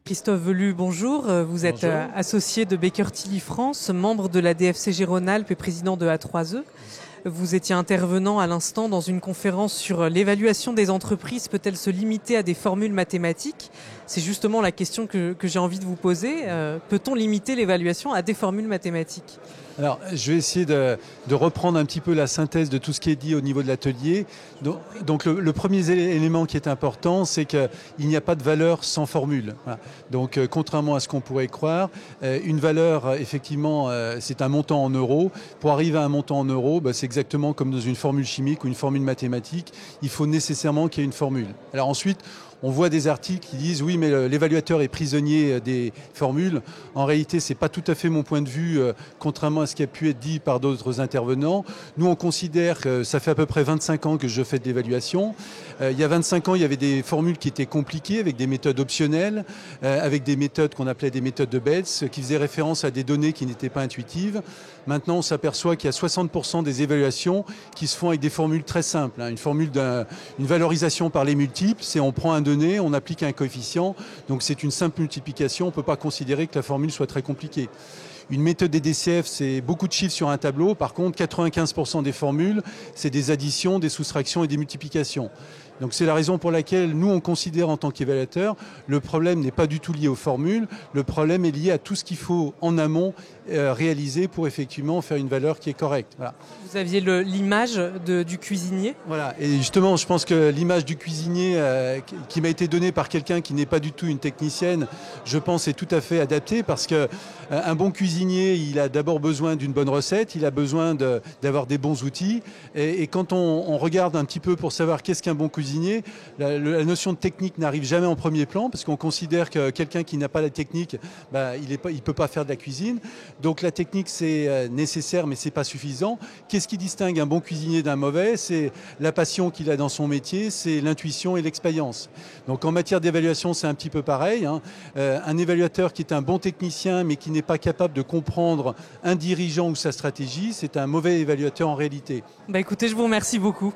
Christophe Velu, bonjour. Vous êtes Bonjour. associé de Baker Tilly France, membre de la DFCG Rhône-Alpes et président de A3E. Vous étiez intervenant à l'instant dans une conférence sur l'évaluation des entreprises peut-elle se limiter à des formules mathématiques? C'est justement la question que j'ai envie de vous poser. Peut-on limiter l'évaluation à des formules mathématiques? Alors, je vais essayer de reprendre un petit peu la synthèse de tout ce qui est dit au niveau de l'atelier. Donc le premier élément qui est important, c'est qu'il n'y a pas de valeur sans formule. Voilà. Donc, contrairement à ce qu'on pourrait croire, une valeur, effectivement, c'est un montant en euros. Pour arriver à un montant en euros, c'est exactement comme dans une formule chimique ou une formule mathématique. Il faut nécessairement qu'il y ait une formule. Alors ensuite, on voit des articles qui disent oui, mais l'évaluateur est prisonnier des formules. En réalité, c'est pas tout à fait mon point de vue, contrairement à ce qui a pu être dit par d'autres intervenants. Nous, on considère que ça fait à peu près 25 ans que je fais de l'évaluation. Il y a 25 ans, il y avait des formules qui étaient compliquées, avec des méthodes optionnelles, avec des méthodes qu'on appelait des méthodes de Betz, qui faisaient référence à des données qui n'étaient pas intuitives. Maintenant, on s'aperçoit qu'il y a 60% des évaluations qui se font avec des formules très simples. Une formule une valorisation par les multiples, c'est on prend un donné, on applique un coefficient, donc c'est une simple multiplication, on ne peut pas considérer que la formule soit très compliquée. Une méthode des DCF, c'est beaucoup de chiffres sur un tableau. Par contre, 95% des formules, c'est des additions, des soustractions et des multiplications. Donc c'est la raison pour laquelle nous, on considère en tant qu'évaluateur, le problème n'est pas du tout lié aux formules, le problème est lié à tout ce qu'il faut en amont réaliser pour effectivement faire une valeur qui est correcte. Voilà. Vous aviez l'image du cuisinier. Voilà, et justement, je pense que l'image du cuisinier qui m'a été donnée par quelqu'un qui n'est pas du tout une technicienne, je pense est tout à fait adaptée parce que un bon cuisinier, il a d'abord besoin d'une bonne recette, il a besoin d'avoir des bons outils. Et quand on regarde un petit peu pour savoir qu'est-ce qu'un bon cuisinier, la notion de technique n'arrive jamais en premier plan parce qu'on considère que quelqu'un qui n'a pas la technique, il peut pas faire de la cuisine. Donc la technique, c'est nécessaire, mais c'est pas suffisant. Qu'est-ce qui distingue un bon cuisinier d'un mauvais? C'est la passion qu'il a dans son métier, c'est l'intuition et l'expérience. Donc en matière d'évaluation, c'est un petit peu pareil. Un évaluateur qui est un bon technicien, mais qui n'est pas capable de comprendre un dirigeant ou sa stratégie, c'est un mauvais évaluateur en réalité. Écoutez, je vous remercie beaucoup.